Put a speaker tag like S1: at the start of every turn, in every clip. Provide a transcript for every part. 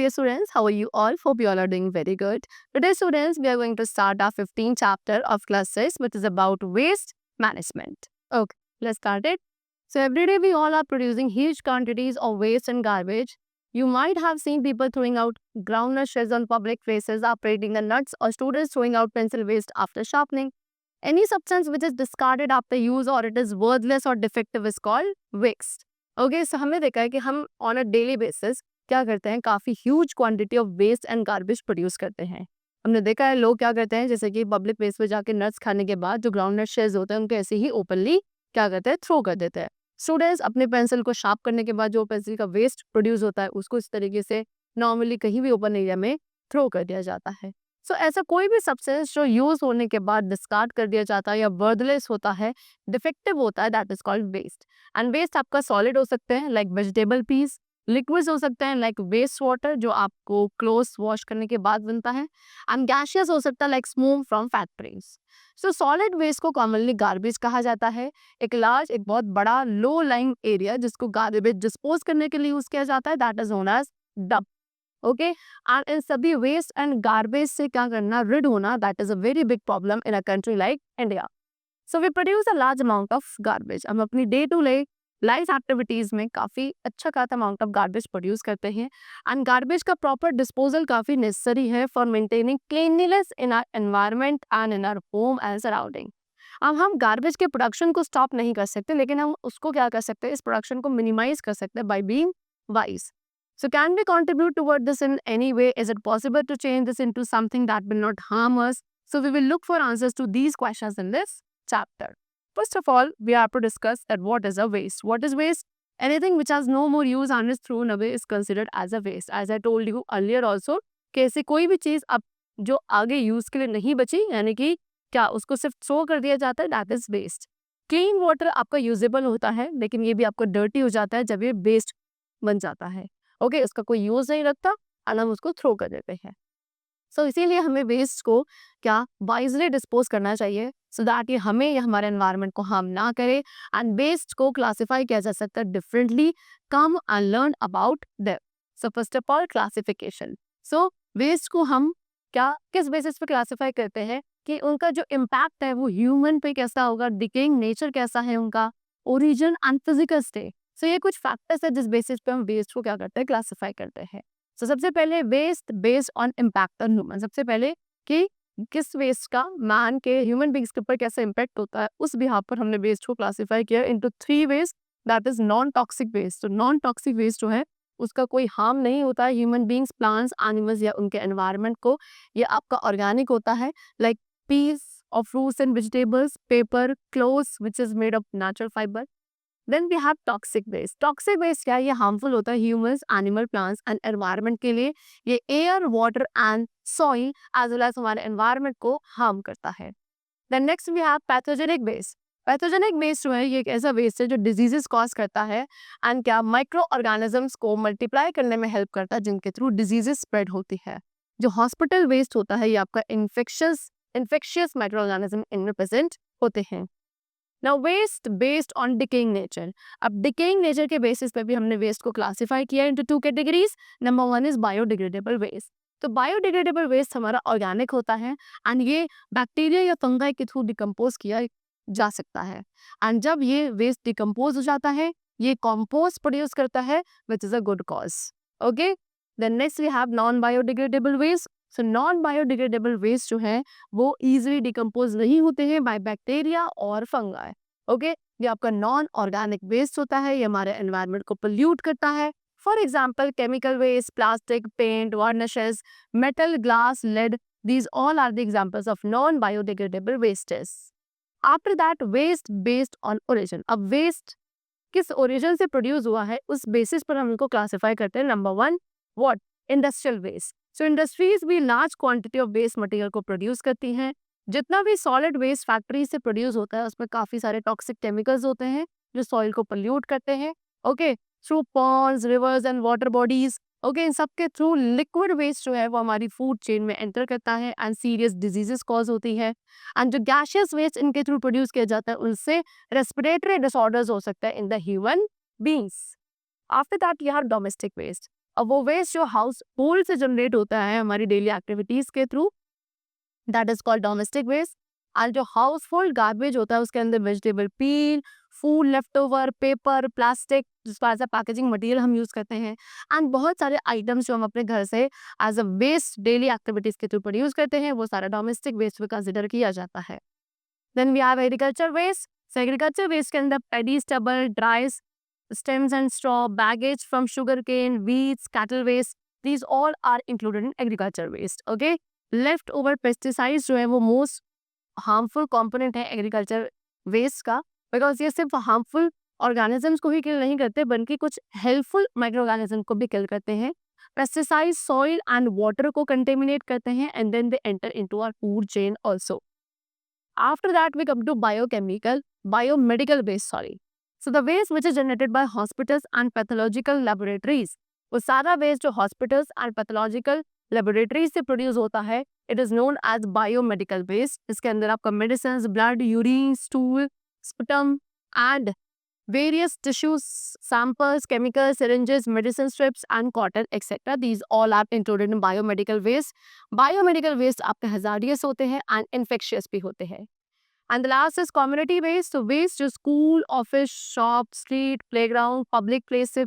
S1: dear students, how are you all? Hope you all are doing very good. Today, students, we are going to start our 15th chapter of class 6, which is about waste management. Okay, let's start it. So, every day we all are producing huge quantities of waste and garbage. You might have seen people throwing out groundnut shells on public places, operating the nuts, or students throwing out pencil waste after sharpening. Any substance which is discarded after use or it is worthless or defective is called waste. Okay so हमने देखा है कि हम on a daily basis क्या करते हैं, काफ़ी huge quantity of waste and garbage produce करते हैं। हमने देखा है लोग क्या करते हैं, जैसे कि पब्लिक प्लेस पे जाके नट्स खाने के बाद जो ग्राउंड नट शेल्स होते हैं उनको ऐसे ही ओपनली क्या करते हैं, थ्रो कर देते हैं। स्टूडेंट्स अपने पेंसिल को शार्प करने के बाद जो पेंसिल का वेस्ट प्रोड्यूस होता है उसको इस तरीके से नॉर्मली कहीं भी ओपन एरिया में थ्रो कर दिया जाता है। सो ऐसा कोई भी सब्सटेंस जो यूज होने के बाद डिस्कार्ड कर दिया जाता है या वर्दलेस होता है, डिफेक्टिव होता है, that is called waste. And waste आपका सॉलिड हो सकते हैं लाइक वेजिटेबल पीस, लिक्विड्स हो सकते हैं लाइक वेस्ट वाटर जो आपको क्लोथ्स वॉश करने के बाद बनता है, एंड गैशियस हो सकता है like smoke from factories. So solid waste को कॉमनली गार्बेज कहा जाता है। एक बहुत बड़ा लो लाइंग एरिया जिसको गार्बेज डिस्पोज करने के लिए यूज किया जाता है, that is known as dump. Okay and इन सभी वेस्ट एंड गार्बेज से क्या करना, रिड होना, that is a very big problem in a country like India. So we produce a large amount of garbage. हम अपनी day to day life activities में काफी अच्छा खासा अमाउंट ऑफ गार्बेज प्रोड्यूस करते हैं, एंड गार्बेज का प्रॉपर डिस्पोजल काफी नेसेसरी है for maintaining cleanliness in our environment and in our home and surrounding. अब हम गार्बेज के प्रोडक्शन को स्टॉप नहीं कर सकते, लेकिन हम उसको क्या कर सकते हैं, इस प्रोडक्शन को मिनिमाइज कर सकते हैं by being wise. So can we contribute toward this in any way? Is it possible to change this into something that will not harm us? So we will look for answers to these questions in this chapter. First of all, we have to discuss that what is a waste. What is waste? Anything which has no more use and is thrown away is considered as a waste. As I told you earlier also, कि ऐसी कोई भी चीज़ अब जो आगे use के लिए नहीं बची, यानी कि क्या उसको सिर्फ थ्रो कर दिया जाता है, that is waste. Clean water आपका यूजेबल होता है, लेकिन ये भी आपको डर्टी हो जाता है जब ये वेस्ट बन जाता है। ओके उसका कोई यूज नहीं रखता और हम उसको थ्रो कर देते हैं। सो इसीलिए हमें वेस्ट को क्या वाइजली डिस्पोज करना चाहिए, सो दैट ये हमें या हमारे एनवायरनमेंट को हार्म ना करे। एंड वेस्ट को क्लासिफाई किया जा सकता है differently. Come and learn about that. So first of all classification. So waste को हम क्या किस बेसिस पे क्लासिफाई करते हैं कि उनका जो इम्पैक्ट है वो ह्यूमन पे कैसा होगा, डिकेइंग नेचर कैसा है उनका, ओरिजिन एंड फिजिकल स्टेट। सो ये कुछ फैक्टर्स है जिस बेसिस पे हम वेस्ट को क्या करते हैं, क्लासिफाई करते हैं। सो सबसे पहले waste based on impact on human. सबसे पहले कि किस वेस्ट का मैन के ह्यूमन बींग्स के ऊपर कैसा इम्पैक्ट होता है, उस बिहाफ पर हमने वेस्ट को क्लासिफाई किया into 3 waste, that is non toxic waste. तो नॉन टॉक्सिक वेस्ट जो है उसका कोई हार्म नहीं होता है ह्यूमन बींग्स, प्लांट्स, एनिमल्स या उनके एनवायरनमेंट को। ये आपका ऑर्गेनिक होता है like piece of fruits and vegetables, paper, clothes which is made of natural fiber. Then we have toxic waste. Toxic waste क्या है, ये harmful होता है humans, animal, plants and environment के लिए। ये air, water and soil as well as हमारे environment को harm करता है। Then next we have pathogenic waste. Pathogenic waste जो है ये एक ऐसा waste है जो diseases cause करता है and क्या micro organisms को multiply करने में help करता है जिनके through diseases spread होती है। जो hospital waste होता है ये आपका infectious microorganism इनमें present होते हैं। Now waste based on decaying nature. अब decaying nature के basis पे भी हमने waste को classify किया into 2 categories. Number 1 is biodegradable waste. तो biodegradable waste हमारा organic होता है and ये bacteria या fungi के through decompose किया जा सकता है। and जब ये waste decompose हो जाता है ये compost produce करता है which is a good cause. Okay? Then next we have non-biodegradable waste. So non-biodegradable waste जो है वो easily decompose नहीं होते हैं by bacteria और fungi. Okay? ये आपका non-organic waste होता है, ये हमारे environment को pollute करता है। For example, chemical waste, plastic, paint, varnishes, metal, glass, lead, these all are the examples of non-biodegradable wastes. After that, waste based on origin. अब waste किस origin से produce हुआ है उस basis पर हम इनको classify करते हैं। Number 1, what? Industrial waste. So industries भी large quantity of waste material को प्रोड्यूस करती हैं। जितना भी सॉलिड वेस्ट फैक्ट्री से प्रोड्यूस होता है उसमें काफ़ी सारे टॉक्सिक केमिकल्स होते हैं जो सॉइल को पोल्यूट करते हैं। Okay through ponds, rivers and water bodies. Okay इन सब के थ्रू लिक्विड वेस्ट जो है वो हमारी फूड चेन में एंटर करता है एंड सीरियस डिजीजेस कॉज होती है। एंड जो गैशियस वेस्ट इनके थ्रू प्रोड्यूस किया जाता है उनसे रेस्पिरेटरी डिसऑर्डर्स हो सकता है in the human beings. After that you have domestic waste. और वो वेस्ट जो हाउस होल्ड से जनरेट होता है हमारी डेली एक्टिविटीज के through, that is called domestic waste. और जो हाउस होल्ड गार्बेज होता है उसके अंदर vegetable peel, food leftover, paper, plastic जिसको एज अ पैकेजिंग मटेरियल हम यूज करते हैं, एंड बहुत सारे आइटम्स जो हम अपने घर से as a waste daily activities के थ्रू प्रोड्यूस करते हैं, वो सारा डोमेस्टिक वेस्ट में कंसिडर किया जाता है। Then we have agriculture waste. So agriculture waste के अंदर paddy stubble, dry stems and straw, baggage from sugarcane, weeds, cattle waste, these all are included in agriculture waste. Okay, left over pesticides जो है वो most harmful component है agriculture waste का, because ये सिर्फ harmful organisms को ही किल नहीं करते बल्कि कुछ हेल्पफुल माइक्रो ऑर्गेनिज्म को भी किल करते हैं। पेस्टिसाइड सॉइल एंड वाटर को कंटेमिनेट करते हैं and then they enter into our food chain also. After that, we come to biomedical waste, sorry. So the waste which is generated by hospitals and pathological laboratories, वो सारा waste जो hospitals and pathological laboratories से produce होता है, it is known as biomedical waste. इसके अंदर आपका medicines, blood, urine, stool, sputum and various tissues, samples, chemicals, syringes, medicine strips and cotton, etc. These all are included in biomedical waste. Biomedical waste आपके hazardous होते हैं and infectious भी होते हैं. And the last is community waste. So waste जो school, office, shop, street, playground, public place से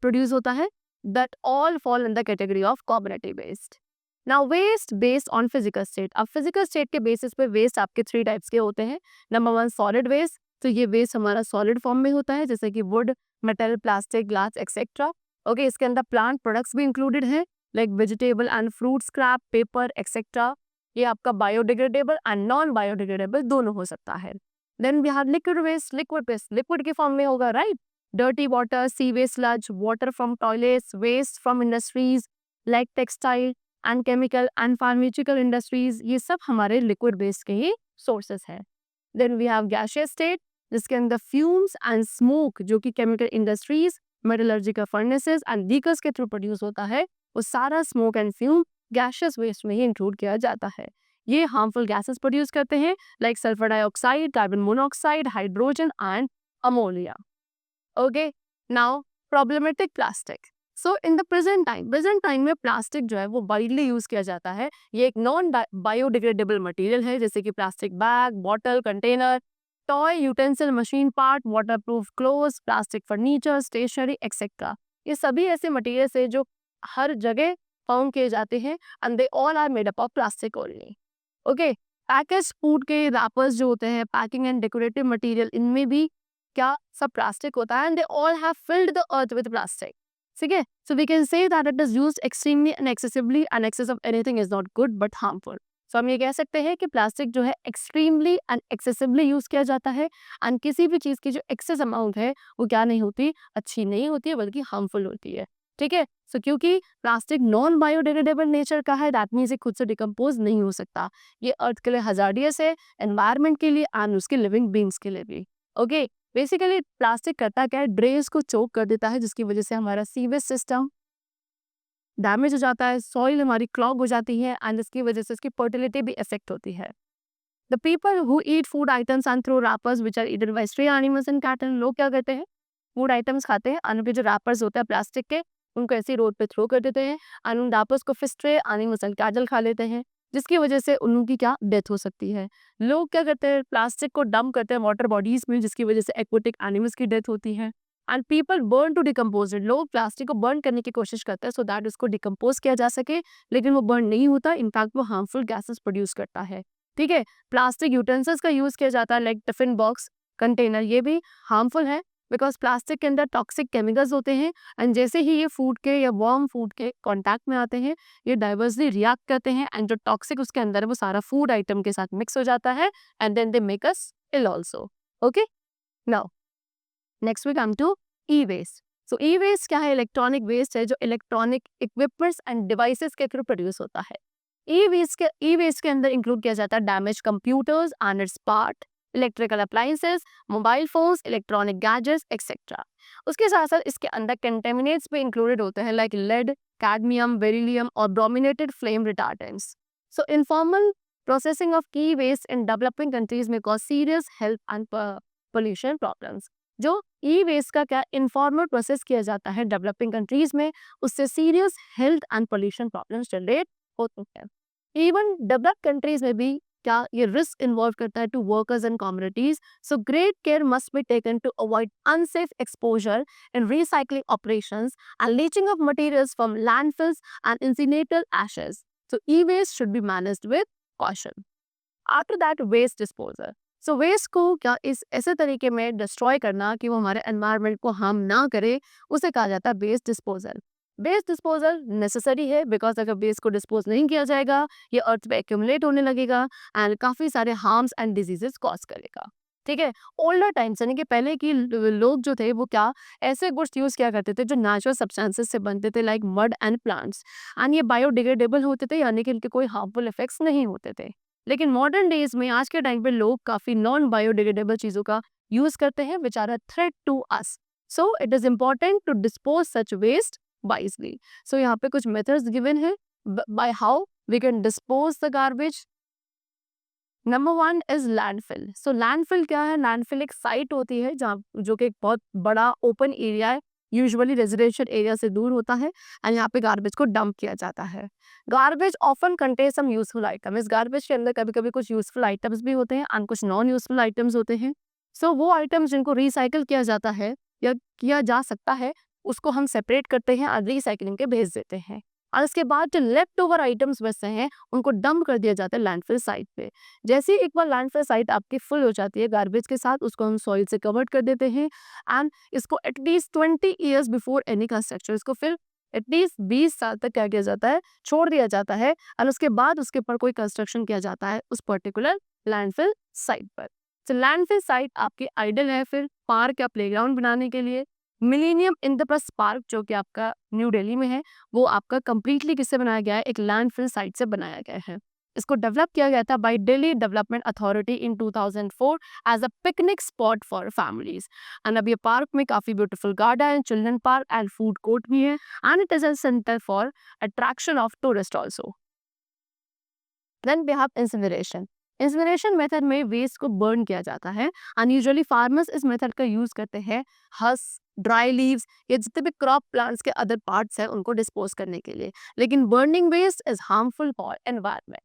S1: produce होता है, that all fall in the category of community waste. Now waste based on physical state. अब physical state के basis पे waste आपके 3 types के होते हैं. Number 1 solid waste. तो ये waste हमारा solid form में होता है जैसे कि wood, metal, plastic, glass, etc. Okay, इसके अंदर plant products भी included हैं like vegetable and fruit scrap, paper, etc. ये आपका बायोडिग्रेडेबल एंड नॉन बायोडिग्रेडेबल दोनों हो सकता है। Then we have liquid waste. Liquid waste liquid के फॉर्म में होगा, right? Dirty water, sea waste, sludge, water from toilets, waste from industries like textile and chemical and pharmaceutical industries, ये सब हमारे लिक्विड वेस्ट के ही सोर्सेस है। Then we have gaseous state जिसके अंदर फ्यूम्स एंड स्मोक जो कि chemical industries, metallurgical furnaces and beakers के थ्रू प्रोड्यूस होता है, वो सारा smoke and fume gaseous waste में ही इंक्लूड किया जाता है। ये हार्मफुल गैसेस प्रोड्यूस करते हैं like sulphur dioxide, carbon monoxide, hydrogen and ammonia. Okay, now problematic plastic. So in the present time में प्लास्टिक जो है वो वाइडली यूज किया जाता है। ये एक नॉन बायोडिग्रेडेबल मटेरियल है जैसे कि plastic bag, bottle, container, toy, utensil, machine part, waterproof clothes, plastic furniture, stationery etcetera. ये सभी ऐसे मटेरियल्स है जो हर जगह फाउंड किए जाते हैं and they all are made up of plastic only. Okay, package food के रैपर्स जो होते हैं, पैकिंग एंड डेकोरेटिव मटेरियल, इनमें भी क्या सब प्लास्टिक होता है and they all have filled the earth with plastic. ठीक है, so we can say that it is used extremely and excessively and excess of anything is not good but harmful. So हम ये कह सकते हैं कि प्लास्टिक जो है एक्सट्रीमली एंड एक्सेसिवली यूज किया जाता है एंड किसी भी चीज़ की जो एक्सेस अमाउंट है वो क्या नहीं होती, अच्छी नहीं होती है बल्कि हार्मफुल होती है। ठीक है, सो क्योंकि प्लास्टिक नॉन बायोडिग्रेडेबल नेचर का है, दैट मीन्स ये खुद से डिकम्पोज नहीं हो सकता। ये अर्थ के लिए हजार्डियस है, एनवायरनमेंट के लिए एंड उसके लिविंग बींग्स के लिए भी। ओके, बेसिकली प्लास्टिक करता क्या है, ड्रेन्स को चोक कर देता है जिसकी वजह से हमारा सीवेज सिस्टम डैमेज हो जाता है, सॉइल हमारी क्लॉग हो जाती है एंड इसकी वजह से इसकी फर्टिलिटी भी इफेक्ट होती है। The people who eat food items and throw wrappers which are eaten by stray animals and cattle, लोग क्या करते हैं, फूड आइटम्स खाते हैं, उनके जो रैपर्स होते हैं प्लास्टिक के उनको ऐसे रोड पे थ्रो कर देते हैं और उन रैपर्स को फिर स्ट्रे एनिमल्स एंड कैटल खा लेते हैं जिसकी वजह से उनकी क्या डेथ हो सकती है। लोग क्या करते हैं, प्लास्टिक को डंप करते हैं वाटर बॉडीज में जिसकी वजह से एक्वेटिक एनिमल्स की डेथ होती है। And people burn to decompose it, लोग प्लास्टिक को बर्न करने की कोशिश करते हैं सो दैट उसको डिकम्पोज किया जा सके, लेकिन वो बर्न नहीं होता, इनफैक्ट वो हार्मफुल गैसेस प्रोड्यूस करता है। ठीक है, प्लास्टिक यूटेंसिल्स का यूज किया जाता है लाइक टिफिन बॉक्स, कंटेनर, ये भी हार्मफुल है बिकॉज प्लास्टिक के अंदर टॉक्सिक केमिकल्स होते हैं एंड जैसे ही ये फूड के या वार्म फूड के कांटेक्ट में आते हैं ये डाइवर्सली रिएक्ट करते हैं एंड जो टॉक्सिक उसके अंदर है वो सारा फूड आइटम के साथ मिक्स हो जाता है and then they make us ill also. Okay, now next we come to e waste. So e waste क्या है, इलेक्ट्रॉनिक वेस्ट है जो इलेक्ट्रॉनिक इक्विपमेंट्स एंड डिवाइसेस के थ्रू प्रोड्यूस होता है। ई वेस्ट के अंदर इंक्लूड किया जाता है damage computers and it's part, electrical appliances, mobile phones, electronic gadgets etcetera. उसके साथ साथ इसके अंदर कंटेमिनेट्स भी इंक्लूडेड होते हैं लाइक लेड, कैडमियम, बेरिलियम और brominated flame retardants. So informal processing of e waste in developing countries में cause serious health and pollution problems. जो ई वेस्ट का क्या इनफॉर्मल प्रोसेस किया जाता है डेवलपिंग कंट्रीज में, उससे serious health and pollution problems generate होती हैं। इवन डेवलप्ड कंट्रीज में भी क्या ये रिस्क इन्वॉल्व करता है to workers and communities. So great care must be taken to avoid unsafe exposure in recycling operations and leaching of materials from landfills and incineral ashes. So e-waste should be managed with caution. After that waste disposal. So waste को क्या इस ऐसे तरीके में destroy करना कि वो हमारे एनवायरनमेंट को हार्म ना करे, उसे कहा जाता है waste disposal. Waste disposal necessary है बिकॉज अगर वेस्ट को डिस्पोज नहीं किया जाएगा ये अर्थ पे एक्यूमुलेट होने लगेगा एंड काफ़ी सारे हार्म्स एंड डिजीजेस कॉज करेगा। ठीक है, ओल्डर टाइम्स यानी कि पहले की लोग जो थे वो क्या ऐसे गुड्स यूज किया करते थे जो नेचुरल सब्सटेंसेस से बनते थे like mud and plants, and ये बायोडिग्रेडेबल होते थे यानी कि इनके कोई हार्मफुल इफेक्ट्स नहीं होते थे। लेकिन मॉडर्न डेज में आज के टाइम पे लोग काफी नॉन बायोडिग्रेडेबल चीजों का यूज करते हैं which are a threat to us. So it is important to dispose such waste wisely. So यहाँ पे कुछ मेथड्स गिवन है by how we can dispose the garbage. Number 1 is landfill. So landfill क्या है? Landfill एक site होती है जहाँ जो कि एक बहुत बड़ा ओपन एरिया है, यूजुअली रेजिडेंशियल एरिया से दूर होता है एंड यहाँ पे गार्बेज को डंप किया जाता है। Garbage often contain some useful item. इस गार्बेज के अंदर कभी कभी कुछ यूजफुल आइटम्स भी होते हैं एंड कुछ नॉन यूजफुल आइटम्स होते हैं। सो वो आइटम्स जिनको रिसाइकल किया जाता है या किया जा सकता है उसको हम सेपरेट करते हैं और रिसाइकलिंग के भेज देते हैं, और उसके बाद जो लेफ्ट ओवर आइटम्स बचते हैं उनको डंप कर दिया जाता है लैंडफिल साइट पे। जैसे ही एक बार लैंडफिल साइट आपकी फुल हो जाती है गार्बेज के साथ, उसको हम सॉइल से कवर्ड कर देते हैं एंड इसको at least 20 years before any construction, इसको फिर एटलीस्ट 20 साल तक क्या किया जाता है, छोड़ दिया जाता है और उसके बाद उसके ऊपर कोई कंस्ट्रक्शन किया जाता है उस पर्टिकुलर लैंडफिल साइट पर। तो लैंडफिल साइट आपकी आइडल है फिर पार्क या प्लेग्राउंड बनाने के लिए। मिलेनियम इंद्रप्रस्थ पार्क जो कि आपका न्यू दिल्ली में है वो आपका कंप्लीटली किससे बनाया गया है? एक लैंडफिल साइट से बनाया गया है। इसको डेवलप किया गया था by Delhi development authority in 2004 as a picnic spot for families. And अब ये पार्क में काफी beautiful garden, children park and food court भी है and it is a centre for attraction of tourist also. Then we have incineration. Incineration method में waste को burn किया जाता है एंड यूजुअली फार्मर्स इस मेथड का यूज करते हैं हस, ड्राई लीव्स या जितने भी क्रॉप प्लांट्स के अदर पार्ट्स हैं उनको डिस्पोज करने के लिए। लेकिन burning waste is harmful for environment.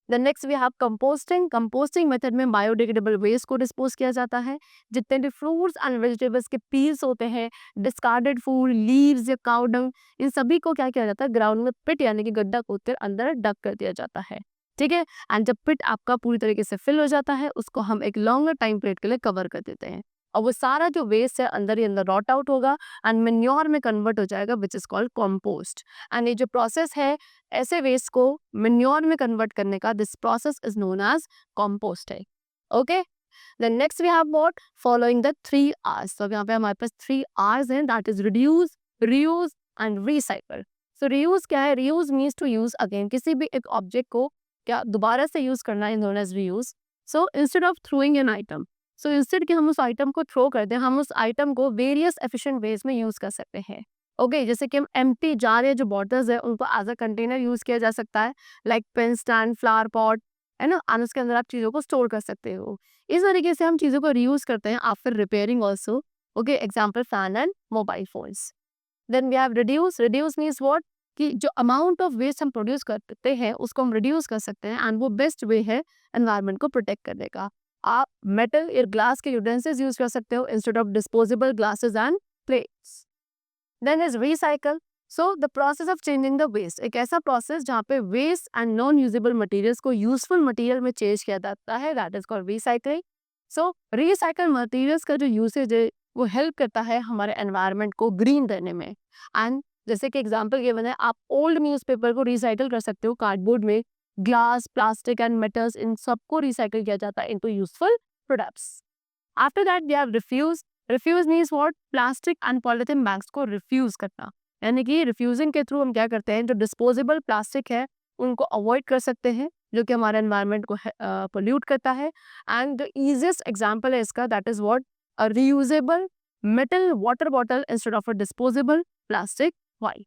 S1: Then next we have composting. Composting method में बायोडिग्रेडेबल वेस्ट को डिस्पोज किया जाता है। जितने भी फ्रूट्स एंड वेजिटेबल्स के पील्स होते हैं, डिस्कार्डेड फूड, लीव्स या काउ डंग, इन सभी को क्या किया जाता है? ग्राउंड में पिट यानी कि गड्ढा खोदकर अंदर डक कर दिया जाता है। ठीक है, एंड जब पिट आपका पूरी तरीके से फिल हो जाता है उसको हम एक लॉन्गर टाइम पीरियड के लिए कवर कर देते हैं और वो सारा जो वेस्ट है अंदर ही अंदर रॉट आउट होगा एंड मेन्योर में कन्वर्ट हो जाएगा which is called compost. And ये जो प्रोसेस है ऐसे वेस्ट को मेन्योर में कन्वर्ट करने का, this process is known as composting. Okay, then next we have what? Following the 3 R's। तो यहाँ पे हमारे पास 3 R's हैं, that is reduce, reuse and recycle. So reuse क्या है? Reuse means to use again, किसी भी एक ऑब्जेक्ट को क्या दोबारा से यूज करना है, known as reuse. So instead of throwing an item, so instead कि हम उस आइटम को थ्रो कर दें, हम उस आइटम को वेरियस एफिशिएंट वेज में यूज कर सकते हैं। ओके, जैसे कि हम एम्प्टी जार या जो बॉटल्स है उनको एज अ कंटेनर यूज किया जा सकता है, like pen stand, flower pot, है ना, और उसके अंदर आप चीजों को स्टोर कर सकते हो। इस तरीके से हम चीजों को रीयूज करते हैं after repairing also. Okay, example fan and mobile phones. Then we have reduce. Reduce means what? कि जो अमाउंट ऑफ वेस्ट हम प्रोड्यूस करते हैं उसको हम रिड्यूस कर सकते हैं एंड वो बेस्ट वे है एनवायरनमेंट को प्रोटेक्ट करने का। आप मेटल या ग्लास के यूटेंसिल्स यूज कर सकते हो instead of disposable glasses and plates. Then is recycle. So the process of changing the waste, एक ऐसा प्रोसेस जहाँ पे waste and non usable materials को यूजफुल मटेरियल में चेंज किया जाता है, that is called recycling. So recycle materials का जो यूसेज है वो हेल्प करता है हमारे एनवायरनमेंट को ग्रीन रहने में। एंड जैसे कि एग्जाम्पल ये बना है, आप ओल्ड न्यूज़पेपर को रिसाइकल कर सकते हो कार्डबोर्ड में, ग्लास, प्लास्टिक एंड मेटल्स, इन सबको रिसाइकल किया जाता है into useful products. After that we have refuse. Refuse means what? Plastic and polythene bags को रिफ्यूज करना, यानी कि रिफ्यूजिंग के थ्रू हम क्या करते हैं, जो डिस्पोजेबल प्लास्टिक है उनको अवॉइड कर सकते हैं जो कि हमारे एनवायरनमेंट को पोल्यूट करता है। एंड द इजिएस्ट एग्जाम्पल है इसका, that is what? A reusable metal water bottle instead of a disposable plastic vial.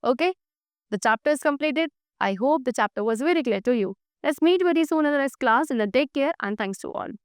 S1: Okay, the chapter is completed. I hope the chapter was very clear to you. Let's meet very soon in the next class. Take care and thanks to all.